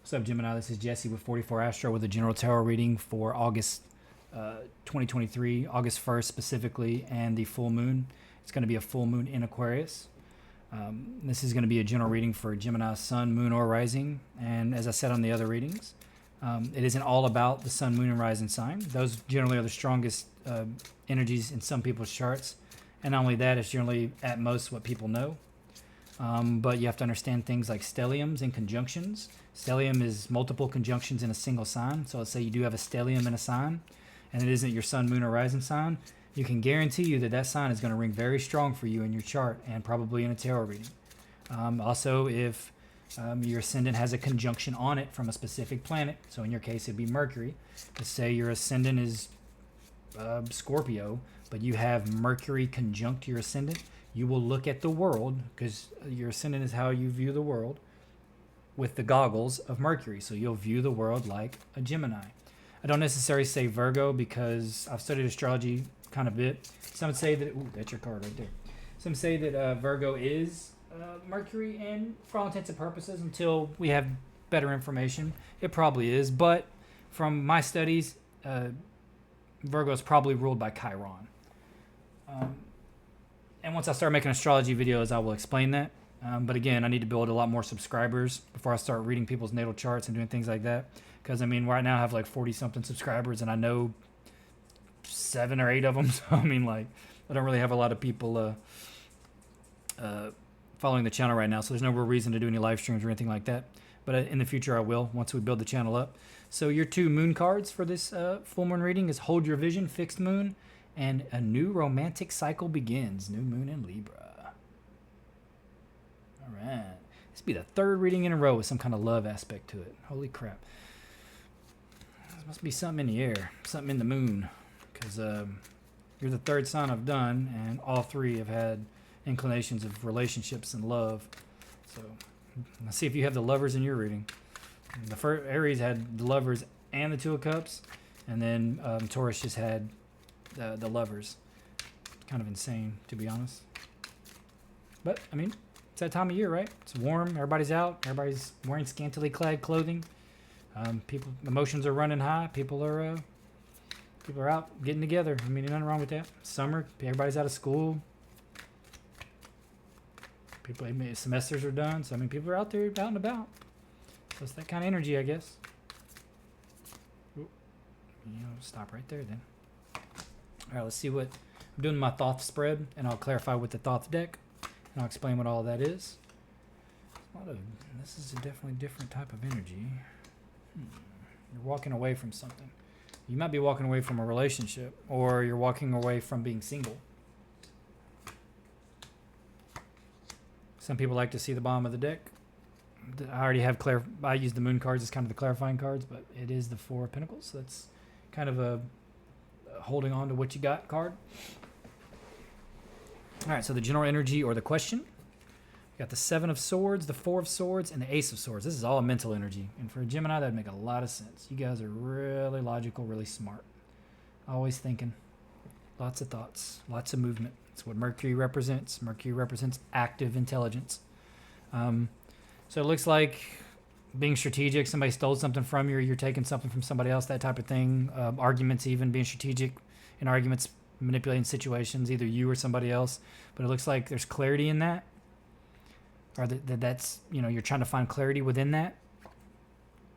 What's up, Gemini? This is Jesse with 44 Astro with a general tarot reading for August 2023, August 1st specifically, and the full moon. It's going to be a full moon in Aquarius. This is going to be a general reading for Gemini, sun, moon, or rising. And as I said on the other readings, it isn't all about the sun, moon, and rising sign. Those generally are the strongest energies in some people's charts. And not only that, it's generally at most what people know. But you have to understand things like stelliums and conjunctions. Stellium is multiple conjunctions in a single sign. So let's say you do have a stellium in a sign, and it isn't your sun, moon, or rising sign. You can guarantee you that that sign is going to ring very strong for you in your chart and probably in a tarot reading. Also, if your ascendant has a conjunction on it from a specific planet, so in your case it'd be Mercury. Let's say your ascendant is Scorpio, but you have Mercury conjunct your ascendant. You will look at the world, because your ascendant is how you view the world, with the goggles of Mercury. So you'll view the world like a Gemini. I don't necessarily say Virgo because I've studied astrology kind of a bit. Some say that, ooh, that's your card right there. Some say that Virgo is Mercury, and for all intents and purposes, until we have better information, it probably is. But from my studies, Virgo is probably ruled by Chiron. And once I start making astrology videos, I will explain that. But again, I need to build a lot more subscribers before I start reading people's natal charts and doing things like that. Because, I mean, right now I have like 40-something subscribers, and I know 7 or 8 of them. So, I mean, like, I don't really have a lot of people following the channel right now. So there's no real reason to do any live streams or anything like that. But in the future, I will, once we build the channel up. So your 2 moon cards for this full moon reading is Hold Your Vision, Fixed Moon, and A New Romantic Cycle Begins, New Moon in Libra. All right. This will be the 3rd reading in a row with some kind of love aspect to it. Holy crap. There must be something in the air, something in the moon, because you're the 3rd sign I've done, and all 3 have had inclinations of relationships and love. So let's see if you have the lovers in your reading. The first Aries had the lovers and the 2 of Cups, and then Taurus just had the lovers. Kind of insane, to be honest. But, I mean, it's that time of year, right? It's warm. Everybody's out. Everybody's wearing scantily clad clothing. People, emotions are running high. People are out getting together. I mean, there's nothing wrong with that. Summer, everybody's out of school. People, semesters are done. So, I mean, people are out there out and about. So it's that kind of energy, I guess. Ooh, stop right there then. All right, let's see what I'm doing. My Thoth spread, and I'll clarify with the Thoth deck, and I'll explain what all that is. This is a definitely different type of energy. You're walking away from something. You might be walking away from a relationship, or you're walking away from being single. Some people like to see the bottom of the deck. I already have I use the moon cards as kind of the clarifying cards, but it is the 4 of Pentacles. So that's kind of a holding on to what you got card. All right, so the general energy or the question. You got the 7 of Swords, the 4 of Swords, and the Ace of Swords. This is all mental energy. And for a Gemini, that would make a lot of sense. You guys are really logical, really smart. Always thinking. Lots of thoughts, lots of movement. That's what Mercury represents. Mercury represents active intelligence. So it looks like being strategic. Somebody stole something from you, or you're taking something from somebody else, that type of thing. Arguments, even being strategic in arguments, manipulating situations, either you or somebody else. But it looks like there's clarity in that, or that's, you're trying to find clarity within that,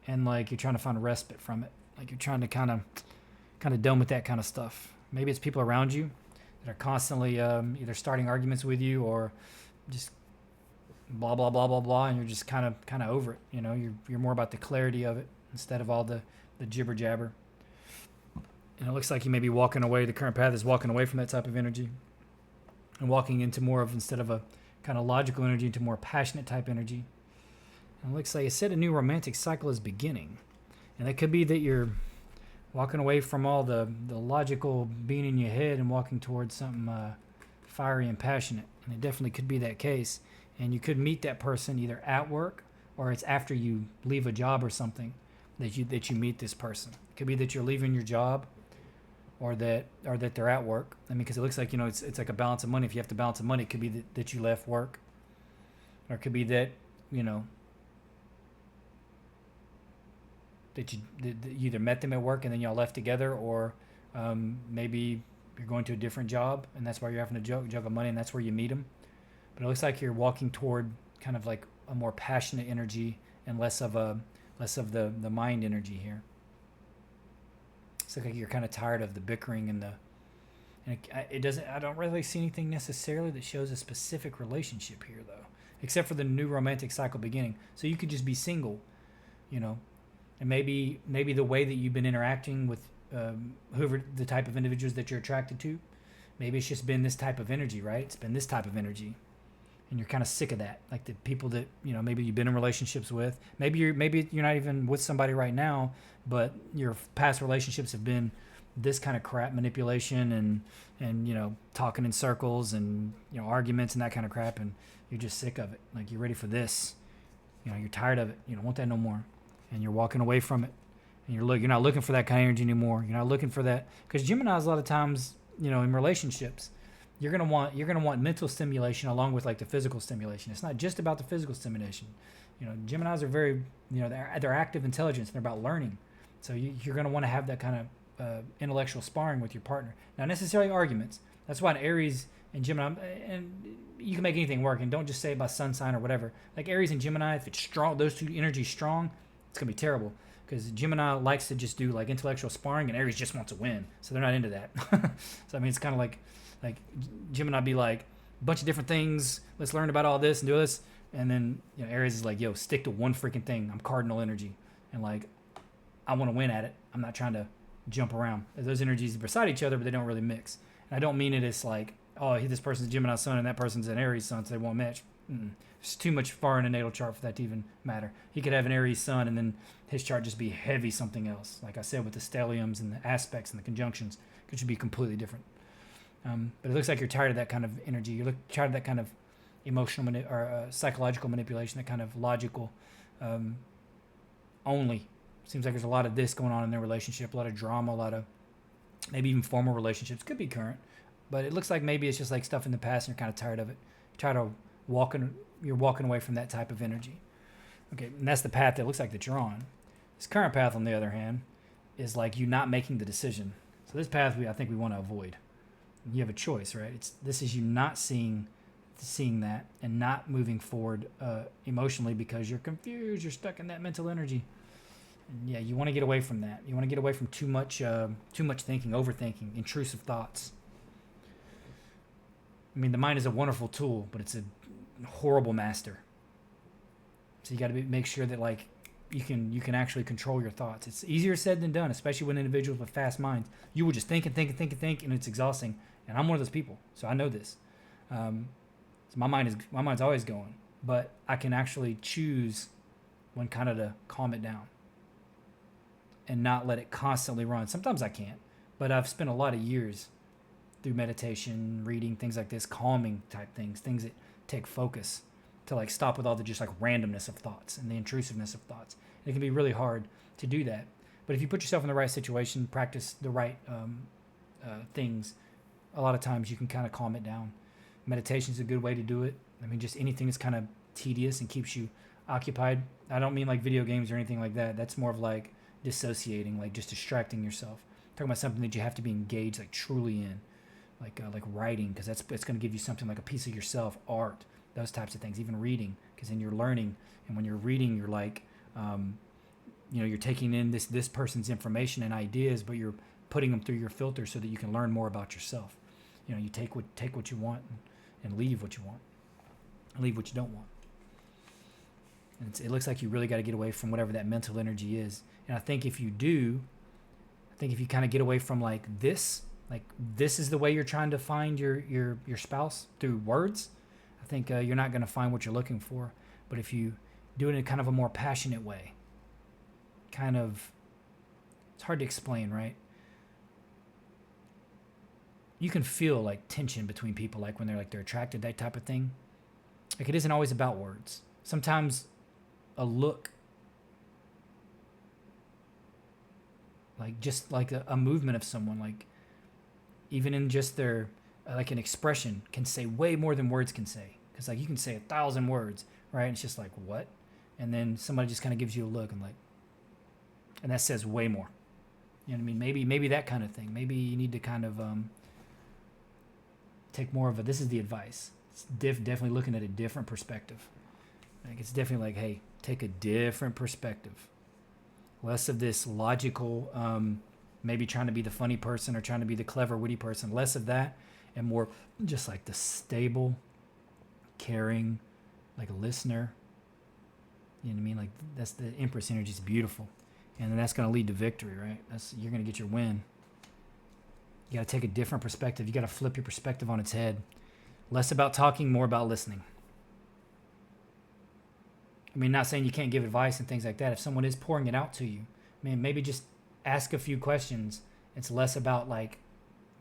and like you're trying to find a respite from it. Like you're trying to kind of done with that kind of stuff. Maybe it's people around you that are constantly either starting arguments with you, or just blah blah blah blah blah, and you're just kind of over it. You're more about the clarity of it instead of all the jibber jabber. And it looks like you may be walking away. The current path is walking away from that type of energy and walking into more of, instead of a kind of logical energy, into more passionate type energy. And it looks like it said a new romantic cycle is beginning, and that could be that you're walking away from all the logical being in your head and walking towards something fiery and passionate. And it definitely could be that case. And you could meet that person either at work, or it's after you leave a job or something that you meet this person. It could be that you're leaving your job, or that they're at work. I mean, because it looks like, it's like a balance of money. If you have to balance of money, it could be that you left work, or it could be that that you either met them at work and then y'all left together, or maybe you're going to a different job and that's why you're having to juggle money and that's where you meet them. But it looks like you're walking toward kind of like a more passionate energy and less of the mind energy here. It's like you're kind of tired of the bickering and it doesn't. I don't really see anything necessarily that shows a specific relationship here, though, except for the new romantic cycle beginning. So you could just be single, and maybe the way that you've been interacting with whoever the type of individuals that you're attracted to, maybe it's just been this type of energy, right? It's been this type of energy, and you're kind of sick of that. Like the people that maybe you've been in relationships with. Maybe you're not even with somebody right now, but your past relationships have been this kind of crap, manipulation and talking in circles and arguments and that kind of crap, and you're just sick of it. Like you're ready for this. You're tired of it. You don't want that no more, and you're walking away from it. And you're not looking for that kind of energy anymore. You're not looking for that, because Gemini's a lot of times, in relationships, you're gonna want mental stimulation along with like the physical stimulation. It's not just about the physical stimulation. Geminis are very, they're active intelligence. They're about learning. So you're gonna want to have that kind of intellectual sparring with your partner. Not necessarily arguments. That's why in Aries and Gemini, and you can make anything work, and don't just say it by sun sign or whatever. Like Aries and Gemini, if it's strong, those two energies strong, it's gonna be terrible. Because Gemini likes to just do like intellectual sparring, and Aries just wants to win, so they're not into that. So I mean, it's kind of like Gemini be like a bunch of different things. Let's learn about all this and do this, and then Aries is like, yo, stick to one freaking thing. I'm cardinal energy, and like I want to win at it. I'm not trying to jump around. Those energies are beside each other, but they don't really mix. And I don't mean it as like, oh, this person's a Gemini sun and that person's an Aries sun, so they won't match. It's too much far in a natal chart for that to even matter. He could have an Aries sun and then his chart just be heavy something else. Like I said, with the stelliums and the aspects and the conjunctions, it should be completely different. But it looks like you're tired of that kind of energy. You're tired of that kind of emotional or psychological manipulation, that kind of logical only. Seems like there's a lot of this going on in their relationship, a lot of drama, a lot of maybe even formal relationships. Could be current, but it looks like maybe it's just like stuff in the past and you're kind of tired of it. You're tired of you're walking away from that type of energy. Okay, and that's the path that looks like that you're on. This current path, on the other hand, is like you not making the decision. So this path I think we want to avoid. You have a choice, right? This is you not seeing that and not moving forward emotionally because you're confused. You're stuck in that mental energy. And yeah, you want to get away from that. You want to get away from too much thinking, overthinking, intrusive thoughts. I mean, the mind is a wonderful tool, but it's a horrible master. So you got to make sure that like you can actually control your thoughts. It's easier said than done, especially when individuals with fast minds. You will just think, and it's exhausting. And I'm one of those people, so I know this. So my mind's always going, but I can actually choose when kind of to calm it down and not let it constantly run. Sometimes I can't, but I've spent a lot of years through meditation, reading, things like this, calming type things that take focus to like stop with all the just like randomness of thoughts and the intrusiveness of thoughts. And it can be really hard to do that. But if you put yourself in the right situation, practice the right things, a lot of times you can kind of calm it down. Meditation is a good way to do it. I mean, just anything that's kind of tedious and keeps you occupied. I don't mean like video games or anything like that. That's more of like dissociating, like just distracting yourself. I'm talking about something that you have to be engaged, like truly in, like writing, because it's going to give you something like a piece of yourself, art, those types of things. Even reading, because then you're learning, and when you're reading, you're like, you're taking in this person's information and ideas, but you're putting them through your filter so that you can learn more about yourself. You take what you want and leave what you want, and leave what you don't want. And it looks like you really got to get away from whatever that mental energy is. And I think if you kind of get away from like this is the way you're trying to find your spouse through words, I think you're not going to find what you're looking for. But if you do it in kind of a more passionate way, it's hard to explain, right? You can feel like tension between people, like when they're attracted, that type of thing. Like it isn't always about words. Sometimes a look, like just like a movement of someone, like even in just their like an expression can say way more than words can say. Because like you can say 1,000 words, right? And it's just like, what? And then somebody just kind of gives you a look and like, And that says way more. You know what I mean? Maybe that kind of thing. Maybe you need to kind of take more of a, this is the advice. It's definitely looking at a different perspective. Like it's definitely like, hey, take a different perspective. Less of this logical, maybe trying to be the funny person or trying to be the clever, witty person. Less of that and more just like the stable, caring, like a listener. You know what I mean? Like that's the Empress energy is beautiful. And then that's going to lead to victory, right? You're going to get your win. You got to take a different perspective. You got to flip your perspective on its head. Less about talking, more about listening. I mean, not saying you can't give advice and things like that. If someone is pouring it out to you, I mean, maybe just ask a few questions. It's less about like,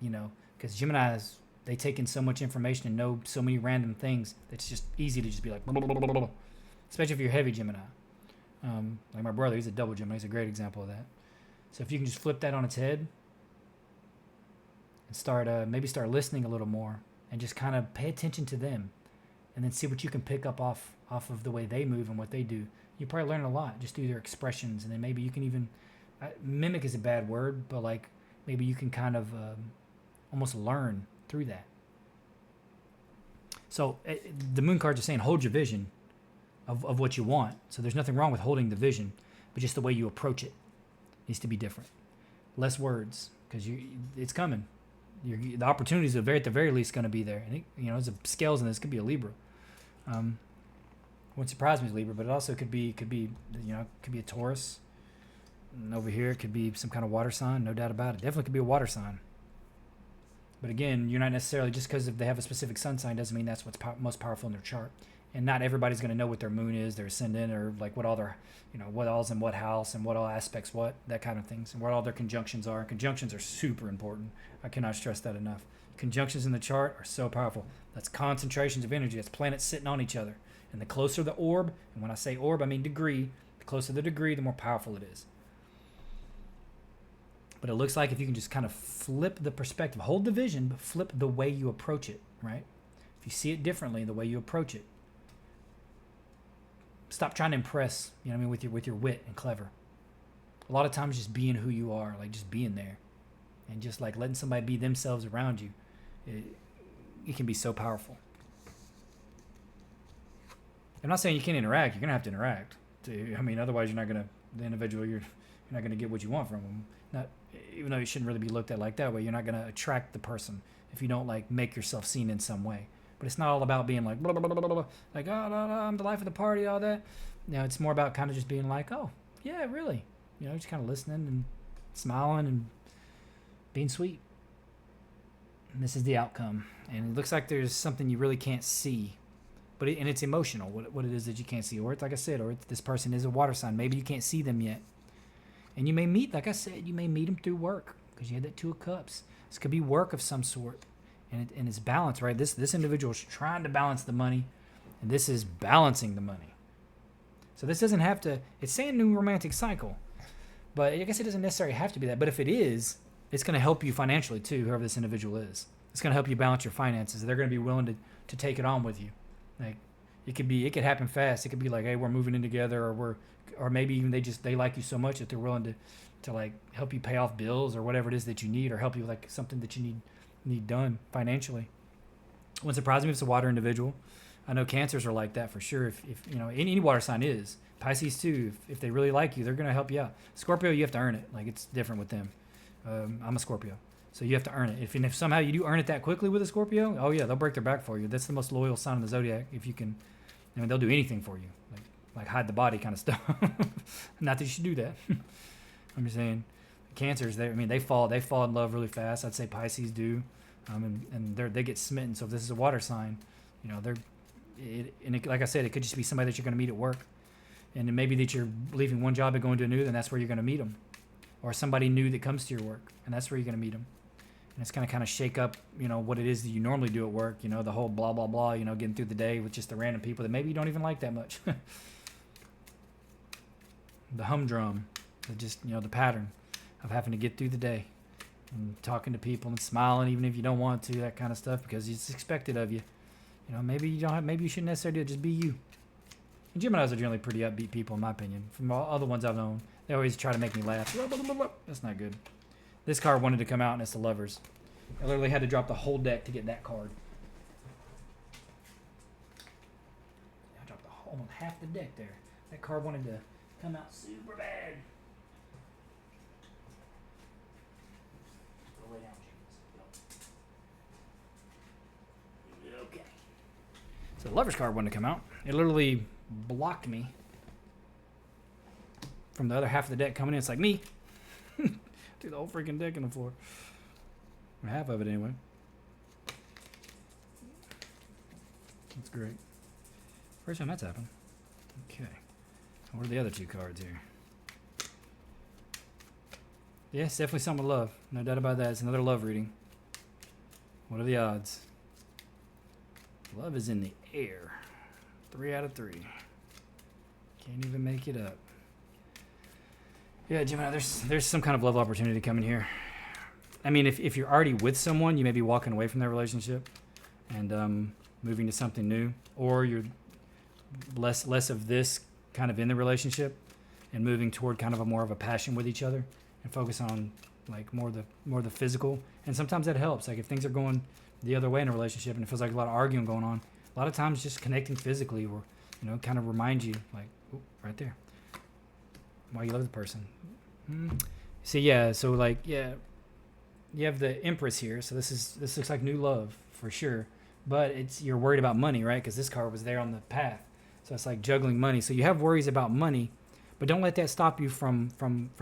you know, because Geminis, they take in so much information and know so many random things. It's just easy to just be like, blah, blah, blah, blah, blah. Especially if you're heavy Gemini. Like my brother, he's a double Gemini. He's a great example of that. So if you can just flip that on its head and start listening a little more and just kind of pay attention to them and then see what you can pick up off of the way they move and what they do. You probably learn a lot just through their expressions, and then maybe you can even mimic is a bad word, but like maybe you can kind of almost learn through that. So the moon cards are saying hold your vision of what you want. So there's nothing wrong with holding the vision, but just the way you approach it needs to be different. Less words, because it's coming. The opportunities are at the very least going to be there. And there's a scales in this. Could be a Libra. Wouldn't surprise me as Libra, but it also could be a Taurus. And over here, it could be some kind of water sign. No doubt about it. Definitely could be a water sign. But again, you're not necessarily, just because if they have a specific sun sign doesn't mean that's what's most powerful in their chart. And not everybody's going to know what their moon is, their ascendant, or like what all their, what all's in what house and what all aspects what, that kind of things, and what all their conjunctions are. Conjunctions are super important. I cannot stress that enough. Conjunctions in the chart are so powerful. That's concentrations of energy. That's planets sitting on each other. And the closer the orb, and when I say orb, I mean degree, the closer the degree, the more powerful it is. But it looks like if you can just kind of flip the perspective, hold the vision, but flip the way you approach it, right? If you see it differently, the way you approach it. Stop trying to impress, with your wit and clever. A lot of times just being who you are, like just being there. And just like letting somebody be themselves around you, it can be so powerful. I'm not saying you can't interact. You're going to have to interact. Otherwise you're not going to get what you want from them. Even though you shouldn't really be looked at like that way, you're not going to attract the person if you don't like make yourself seen in some way. But it's not all about being like, blah, blah, blah, blah, blah, like, oh, no, I'm the life of the party, all that. It's more about kind of just being like, oh, yeah, really. Just kind of listening and smiling and being sweet. And this is the outcome. And it looks like there's something you really can't see. But it's emotional, what it is that you can't see. Or it's like I said, or this person is a water sign. Maybe you can't see them yet. And you may meet, like I said, them through work. Because you had that Two of Cups. This could be work of some sort. And it's balance, right? This individual is trying to balance the money, and this is balancing the money. So this doesn't have to, it's saying new romantic cycle, but I guess it doesn't necessarily have to be that. But if it is, it's going to help you financially too, whoever this individual is. It's going to help you balance your finances. They're going to be willing to take it on with you. Like it could happen fast. It could be like, hey, we're moving in together, or maybe even they like you so much that they're willing to like help you pay off bills or whatever it is that you need, or help you with like something that you need done financially. Wouldn't surprise me if it's a water individual. I know Cancers are like that for sure. If any water sign is. Pisces too. If they really like you, they're going to help you out. Scorpio, you have to earn it. Like it's different with them. I'm a Scorpio, so you have to earn it. If somehow you do earn it that quickly with a Scorpio, oh yeah, they'll break their back for you. That's the most loyal sign in the zodiac. If you can, they'll do anything for you, like hide the body kind of stuff. Not that you should do that. I'm just saying. Cancers, they fall in love really fast. I'd say Pisces do, and they get smitten. So if this is a water sign, like I said, it could just be somebody that you're going to meet at work, and then maybe that you're leaving one job and going to a new, then that's where you're going to meet them, or somebody new that comes to your work, and that's where you're going to meet them. And it's going to kind of shake up, what it is that you normally do at work. The whole blah blah blah. Getting through the day with just the random people that maybe you don't even like that much. The humdrum, the pattern of having to get through the day and talking to people and smiling even if you don't want to, that kind of stuff, because it's expected of you. Maybe you shouldn't necessarily do it. Just be you. And Geminis are generally pretty upbeat people, in my opinion. From all other ones I've known, They always try to make me laugh. That's not good. This card wanted to come out, and it's the Lovers. I literally had to drop the whole deck to get that card. I dropped almost half the deck there. That card wanted to come out super bad. Go lay down, James. Okay. So the Lovers card wanted to come out. It literally blocked me from the other half of the deck coming in. It's like me. Threw the whole freaking deck on the floor. Or half of it anyway. That's great. First time that's happened. Okay. What are the other two cards here? Yeah, it's definitely something with love. No doubt about that. It's another love reading. What are the odds? Love is in the air. 3 out of 3. Can't even make it up. Yeah, Gemini, there's some kind of love opportunity coming here. I mean, if you're already with someone, you may be walking away from that relationship and moving to something new, or you're less of this kind of in the relationship and moving toward kind of a more of a passion with each other and focus on like more the physical. And sometimes that helps. Like if things are going the other way in a relationship and it feels like a lot of arguing going on, a lot of times just connecting physically or kind of remind you like, oh, right there, why you love the person. See, yeah, so like, yeah, you have the Empress here, so this looks like new love for sure, but you're worried about money, right? Because this card was there on the path, so it's like juggling money. So you have worries about money, but don't let that stop you from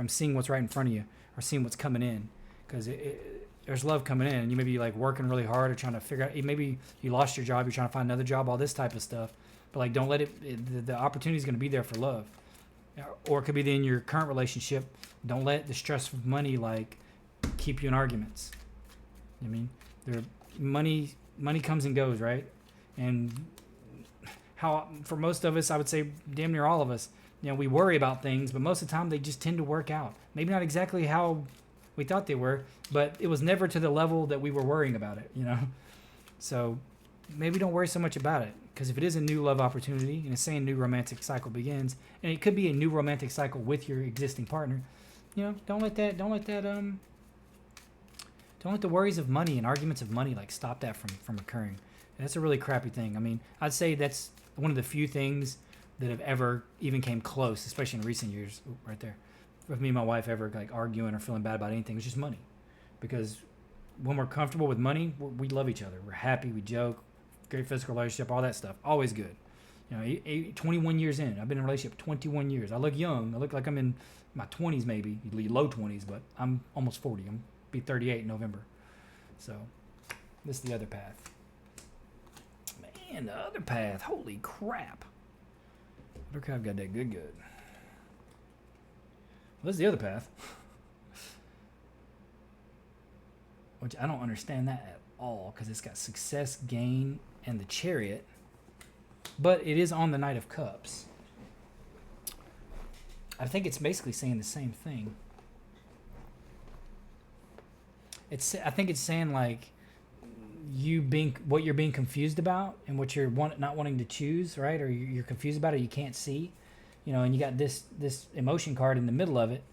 seeing what's right in front of you or seeing what's coming in, because there's love coming in, and you may be like working really hard or trying to figure out. Maybe you lost your job, you're trying to find another job, all this type of stuff, but like don't let the opportunity is going to be there for love. Or it could be in your current relationship. Don't let the stress of money like keep you in arguments. I mean, money comes and goes, right? And how for most of us, I would say damn near all of us, we worry about things, but most of the time they just tend to work out. Maybe not exactly how we thought they were, but it was never to the level that we were worrying about it, So maybe don't worry so much about it. Because if it is a new love opportunity, and it's saying new romantic cycle begins, and it could be a new romantic cycle with your existing partner, don't let the worries of money and arguments of money like stop that from occurring. And that's a really crappy thing. I mean, I'd say that's one of the few things that have ever even came close, especially in recent years, right there, with me and my wife ever like arguing or feeling bad about anything. It's just money, because when we're comfortable with money, we love each other. We're happy. We joke. Great physical relationship, all that stuff. Always good. 21 years in. I've been in a relationship 21 years. I look young. I look like I'm in my 20s maybe, low 20s, but I'm almost 40. I'm be 38 in November. So this is the other path. Man, the other path. Holy crap. Other crap got that good. Well, this is the other path. Which I don't understand that at all, because it's got success, gain, and the Chariot, but it is on the Knight of Cups. I think it's basically saying the same thing. I think it's saying like what you're being confused about and what you're not wanting to choose, right? Or you're confused about it, you can't see, and you got this emotion card in the middle of it.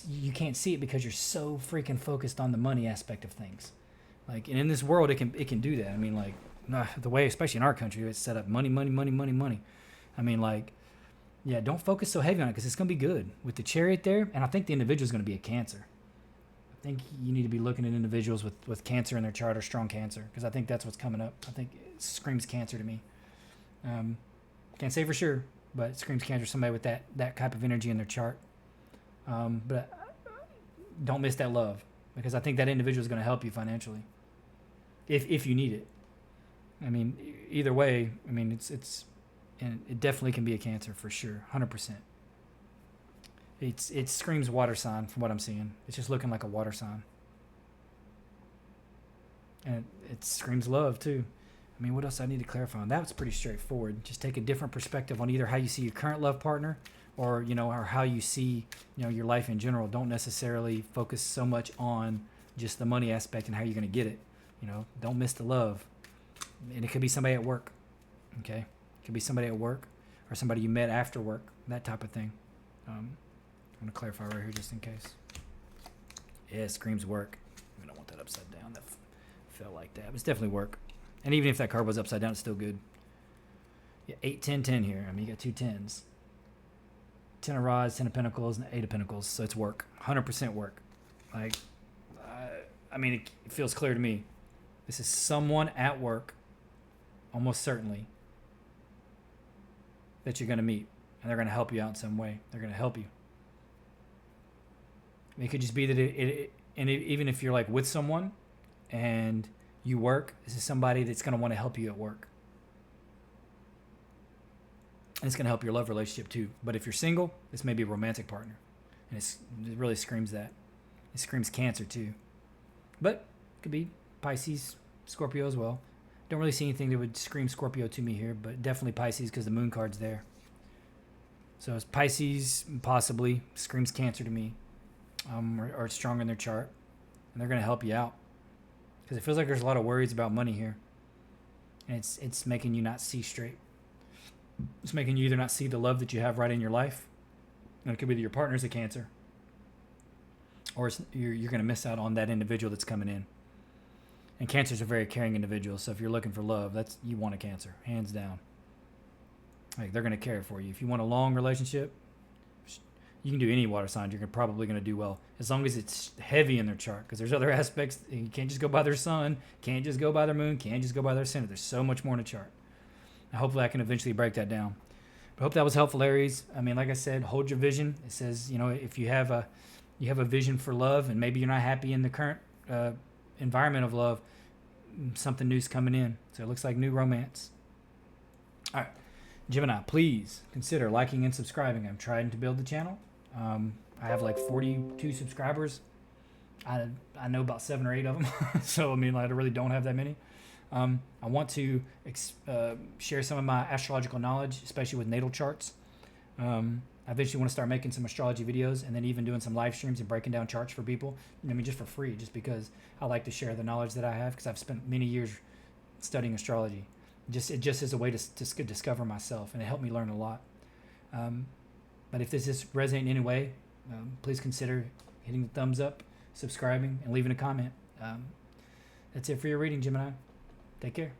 You can't see it because you're so freaking focused on the money aspect of things. Like, and in this world, it can do that. I mean, like, the way, especially in our country, it's set up money. I mean, like, yeah, don't focus so heavy on it, because it's going to be good. With the Chariot there, and I think the individual is going to be a Cancer. I think you need to be looking at individuals with Cancer in their chart or strong Cancer, because I think that's what's coming up. I think it screams Cancer to me. Can't say for sure, but it screams Cancer, somebody with that type of energy in their chart. But don't miss that love, because I think that individual is going to help you financially. If you need it. I mean, either way, I mean, and it definitely can be a Cancer for sure, 100%. It screams water sign from what I'm seeing. It's just looking like a water sign. And it screams love too. I mean, what else I need to clarify on? That was pretty straightforward. Just take a different perspective on either how you see your current love partner or, or how you see, your life in general. Don't necessarily focus so much on just the money aspect and how you're going to get it. Don't miss the love. And it could be somebody at work, okay? It could be somebody at work or somebody you met after work, that type of thing. going to clarify right here just in case. Yeah, it screams work. We don't want that upside down. That felt like that. But it's definitely work. And even if that card was upside down, it's still good. Yeah, 8, 10, 10 here. I mean, you got 2 10s. 10 of rods, 10 of pentacles, and 8 of pentacles. So it's work. 100% work. Like, I mean, it feels clear to me. This is someone at work, almost certainly, that you're going to meet. And they're going to help you out in some way. They're going to help you. I mean, it could just be that even if you're like with someone and you work, this is somebody that's going to want to help you at work. And it's going to help your love relationship too. But if you're single, this may be a romantic partner. And it really screams that. It screams Cancer too. But it could be Pisces, Scorpio as well. Don't really see anything that would scream Scorpio to me here, but definitely Pisces because the moon card's there. So it's Pisces, possibly, screams Cancer to me, or it's strong in their chart. And they're going to help you out. Because it feels like there's a lot of worries about money here. And it's making you not see straight. It's making you either not see the love that you have right in your life, and it could be that your partner's a Cancer, or you're going to miss out on that individual that's coming in. And Cancer's a very caring individual, so if you're looking for love, you want a Cancer, hands down. Like, they're going to care for you. If you want a long relationship, you can do any water sign. You're probably going to do well, as long as it's heavy in their chart, because there's other aspects. You can't just go by their sun, can't just go by their moon, can't just go by their center. There's so much more in a chart. Hopefully I can eventually break that down. But I hope that was helpful, Aries. I mean, like I said, hold your vision. It says, if you have a vision for love, and maybe you're not happy in the current environment of love, something new's coming in. So it looks like new romance. All right, Gemini, please consider liking and subscribing. I'm trying to build the channel. I have like 42 subscribers. I know about 7 or 8 of them. So, I mean, I really don't have that many. I want to share some of my astrological knowledge, especially with natal charts. I eventually want to start making some astrology videos, and then even doing some live streams and breaking down charts for people. I mean, just for free, just because I like to share the knowledge that I have, because I've spent many years studying astrology. It just is a way to discover myself, and it helped me learn a lot. But if this is resonating in any way, please consider hitting the thumbs up, subscribing, and leaving a comment. That's it for your reading, Gemini. Take care.